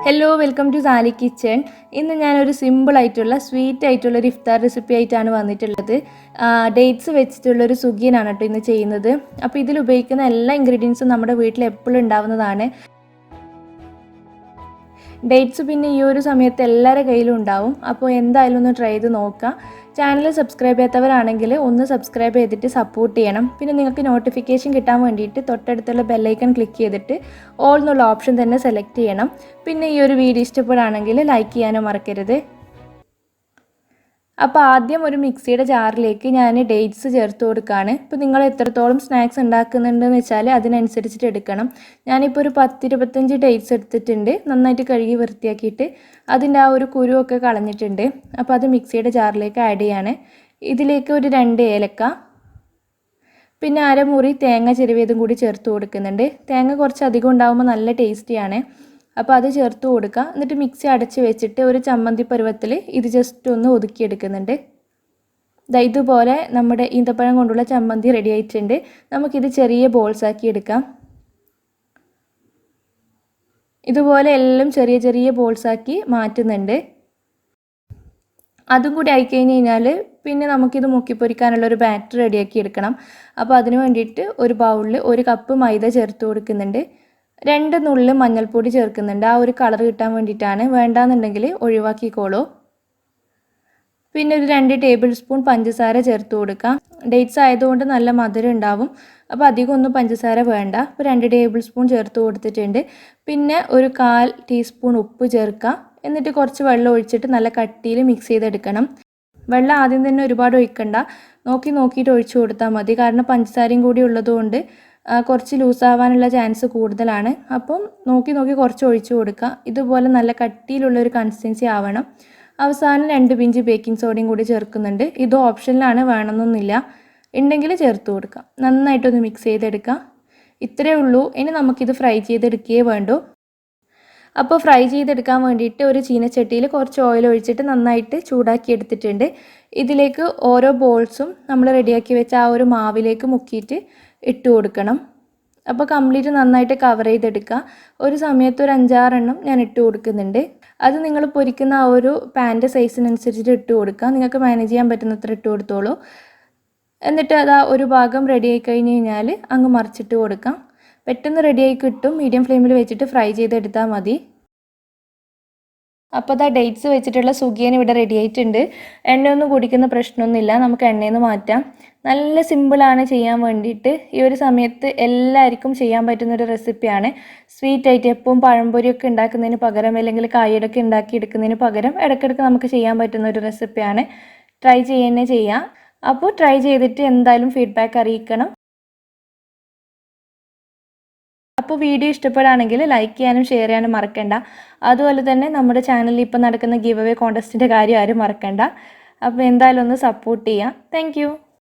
Hello welcome to Sali kitchen. ഇന്ന് ഞാനൊരു simple ആയിട്ടുള്ള സ്വീറ്റ് ആയിട്ടുള്ളൊരു ഇഫ്താർ റെസിപ്പി ആയിട്ടാണ് വന്നിട്ടുള്ളത്. ഡേറ്റ്സ് വെച്ചിട്ടുള്ളൊരു സുഗിയനാണ് കേട്ടോ ഇന്ന് ചെയ്യുന്നത്. അപ്പോൾ ഇതിൽ ഉപയോഗിക്കുന്ന എല്ലാ ഇൻഗ്രീഡിയൻസും നമ്മുടെ വീട്ടിൽ എപ്പോഴും ഉണ്ടാവുന്നതാണ്. ഡേറ്റ്സ് പിന്നെ ഈ ഒരു സമയത്ത് എല്ലാവരുടെ കയ്യിലും ഉണ്ടാവും. അപ്പോൾ എന്തായാലും ഒന്ന് ട്രൈ ചെയ്ത് നോക്കാം. ചാനൽ സബ്സ്ക്രൈബ് ചെയ്യാത്തവരാണെങ്കിൽ ഒന്ന് സബ്സ്ക്രൈബ് ചെയ്തിട്ട് സപ്പോർട്ട് ചെയ്യണം. പിന്നെ നിങ്ങൾക്ക് നോട്ടിഫിക്കേഷൻ കിട്ടാൻ വേണ്ടിയിട്ട് തൊട്ടടുത്തുള്ള ബെല്ലൈക്കൺ ക്ലിക്ക് ചെയ്തിട്ട് ഓൾ എന്നുള്ള ഓപ്ഷൻ തന്നെ സെലക്ട് ചെയ്യണം. പിന്നെ ഈ ഒരു വീഡിയോ ഇഷ്ടപ്പെടുകയാണെങ്കിൽ ലൈക്ക് ചെയ്യാനും മറക്കരുത്. അപ്പോൾ ആദ്യം ഒരു മിക്സിയുടെ ജാറിലേക്ക് ഞാൻ ഡേറ്റ്സ് ചേർത്ത് കൊടുക്കുകയാണ്. ഇപ്പോൾ നിങ്ങൾ എത്രത്തോളം സ്നാക്സ് ഉണ്ടാക്കുന്നുണ്ടെന്ന് വെച്ചാൽ അതിനനുസരിച്ചിട്ട് എടുക്കണം. ഞാനിപ്പോൾ ഒരു 10-25 ഡേറ്റ്സ് എടുത്തിട്ടുണ്ട്. നന്നായിട്ട് കഴുകി വൃത്തിയാക്കിയിട്ട് അതിൻ്റെ ആ ഒരു കുരുവൊക്കെ കളഞ്ഞിട്ടുണ്ട്. അപ്പോൾ അത് മിക്സിയുടെ ജാറിലേക്ക് ആഡ് ചെയ്യാണ്. ഇതിലേക്ക് ഒരു 2 ഏലക്ക, പിന്നെ അരമുറി തേങ്ങ ചിരവിയതും കൂടി ചേർത്ത് കൊടുക്കുന്നുണ്ട്. തേങ്ങ കുറച്ച് അധികം ഉണ്ടാകുമ്പോൾ നല്ല ടേസ്റ്റിയാണ്. അപ്പോൾ അത് ചേർത്ത് കൊടുക്കുക. എന്നിട്ട് മിക്സി അടച്ച് വെച്ചിട്ട് ഒരു ചമ്മന്തി പരുവത്തിൽ ഇത് ജസ്റ്റ് ഒന്ന് ഒതുക്കിയെടുക്കുന്നുണ്ട്. ഇതുപോലെ നമ്മുടെ ഈന്തപ്പഴം കൊണ്ടുള്ള ചമ്മന്തി റെഡി ആയിട്ടുണ്ട്. നമുക്കിത് ചെറിയ ബോൾസ് ആക്കി എടുക്കാം. ഇതുപോലെ എല്ലാം ചെറിയ ചെറിയ ബോൾസ് ആക്കി മാറ്റുന്നുണ്ട്. അതും കൂടി ആയിക്കഴിഞ്ഞ് കഴിഞ്ഞാൽ പിന്നെ നമുക്കിത് മുക്കിപ്പൊരിക്കാനുള്ളൊരു ബാറ്റർ റെഡിയാക്കി എടുക്കണം. അപ്പോൾ അതിന് വേണ്ടിയിട്ട് ഒരു ബൗളിൽ 1 കപ്പ് മൈദ ചേർത്ത് കൊടുക്കുന്നുണ്ട്. 2 നുള്ള് മഞ്ഞൾപ്പൊടി ചേർക്കുന്നുണ്ട്. ആ ഒരു കളർ കിട്ടാൻ വേണ്ടിയിട്ടാണ്. വേണ്ടാന്നുണ്ടെങ്കിൽ ഒഴിവാക്കിക്കോളൂ. പിന്നെ ഒരു 2 ടേബിൾ സ്പൂൺ പഞ്ചസാര ചേർത്ത് കൊടുക്കാം. ഡേറ്റ്സ് ആയതുകൊണ്ട് നല്ല മധുരം ഉണ്ടാവും. അപ്പോൾ അധികം ഒന്നും പഞ്ചസാര വേണ്ട. അപ്പോൾ 2 ടേബിൾ സ്പൂൺ ചേർത്ത് കൊടുത്തിട്ടുണ്ട്. പിന്നെ ഒരു 1/4 ടീസ്പൂൺ ഉപ്പ് ചേർക്കാം. എന്നിട്ട് കുറച്ച് വെള്ളം ഒഴിച്ചിട്ട് നല്ല കട്ടിയിൽ മിക്സ് ചെയ്തെടുക്കണം. വെള്ളം ആദ്യം തന്നെ ഒരുപാട് ഒഴിക്കണ്ട. നോക്കിയിട്ട് ഒഴിച്ചു കൊടുത്താൽ മതി. കാരണം പഞ്ചസാരയും കൂടി ഉള്ളതുകൊണ്ട് കുറച്ച് ലൂസാവാനുള്ള ചാൻസ് കൂടുതലാണ്. അപ്പം നോക്കി കുറച്ച് ഒഴിച്ചു കൊടുക്കുക. ഇതുപോലെ നല്ല കട്ടിയിലുള്ളൊരു കൺസിസ്റ്റൻസി ആവണം. അവസാനം 2 പിഞ്ച് ബേക്കിംഗ് സോഡയും കൂടി ചേർക്കുന്നുണ്ട്. ഇത് ഓപ്ഷനിലാണ്, വേണമെന്നൊന്നുമില്ല. ഉണ്ടെങ്കിൽ ചേർത്ത് കൊടുക്കുക. നന്നായിട്ടൊന്ന് മിക്സ് ചെയ്തെടുക്കുക. ഇത്രയേ ഉള്ളൂ. ഇനി നമുക്കിത് ഫ്രൈ ചെയ്തെടുക്കുകയേ വേണ്ടൂ. അപ്പോൾ ഫ്രൈ ചെയ്തെടുക്കാൻ വേണ്ടിയിട്ട് ഒരു ചീനച്ചട്ടിയിൽ കുറച്ച് ഓയിൽ ഒഴിച്ചിട്ട് നന്നായിട്ട് ചൂടാക്കി എടുത്തിട്ടുണ്ട്. ഇതിലേക്ക് ഓരോ ബോൾസും നമ്മൾ റെഡിയാക്കി വെച്ച ആ ഒരു മാവിലേക്ക് മുക്കിയിട്ട് ഇട്ട് കൊടുക്കണം. അപ്പോൾ കംപ്ലീറ്റ് നന്നായിട്ട് കവർ ചെയ്തെടുക്കുക. ഒരു സമയത്ത് ഒരു 5-6 എണ്ണം ഞാൻ ഇട്ട് കൊടുക്കുന്നുണ്ട്. അത് നിങ്ങൾ പൊരിക്കുന്ന ആ ഒരു പാൻ്റെ സൈസിനനുസരിച്ചിട്ട് ഇട്ട് കൊടുക്കുക. നിങ്ങൾക്ക് മാനേജ് ചെയ്യാൻ പറ്റുന്നത്ര ഇട്ട് കൊടുത്തോളൂ. എന്നിട്ട് അത് ഒരു ഭാഗം റെഡി ആയി കഴിഞ്ഞ് കഴിഞ്ഞാൽ അങ്ങ് മറിച്ചിട്ട് കൊടുക്കാം. പെട്ടെന്ന് റെഡിയായി കിട്ടും. മീഡിയം ഫ്ലെയിമിൽ വെച്ചിട്ട് ഫ്രൈ ചെയ്തെടുത്താൽ മതി. അപ്പോൾ അതാ ഡേറ്റ്സ് വെച്ചിട്ടുള്ള സുഗിയൻ ഇവിടെ റെഡി ആയിട്ടുണ്ട്. എണ്ണയൊന്നും കുടിക്കുന്ന പ്രശ്നമൊന്നുമില്ല. നമുക്ക് എണ്ണയിൽ നിന്ന് മാറ്റാം. നല്ല സിമ്പിളാണ് ചെയ്യാൻ വേണ്ടിയിട്ട്. ഈ ഒരു സമയത്ത് എല്ലാവർക്കും ചെയ്യാൻ പറ്റുന്നൊരു റെസിപ്പിയാണ്. സ്വീറ്റ് ആയിട്ട് എപ്പോഴും പഴംപൊരിയൊക്കെ ഉണ്ടാക്കുന്നതിന് പകരം അല്ലെങ്കിൽ കായടൊക്കെ ഉണ്ടാക്കി എടുക്കുന്നതിന് പകരം ഇടയ്ക്കിടയ്ക്ക് നമുക്ക് ചെയ്യാൻ പറ്റുന്ന ഒരു റെസിപ്പിയാണ്. ട്രൈ ചെയ്യാം. അപ്പോൾ ട്രൈ ചെയ്തിട്ട് എന്തായാലും ഫീഡ്ബാക്ക് അറിയിക്കണം. അപ്പോൾ വീഡിയോ ഇഷ്ടപ്പെടുകയാണെങ്കിൽ ലൈക്ക് ചെയ്യാനും ഷെയർ ചെയ്യാനും മറക്കണ്ട. അതുപോലെ തന്നെ നമ്മുടെ ചാനലിൽ ഇപ്പോൾ നടക്കുന്ന ഗിവ് അവേ കോൺടെസ്റ്റിൻ്റെ കാര്യം ആരും മറക്കണ്ട. അപ്പോൾ എന്തായാലും ഒന്ന് സപ്പോർട്ട് ചെയ്യാം. താങ്ക്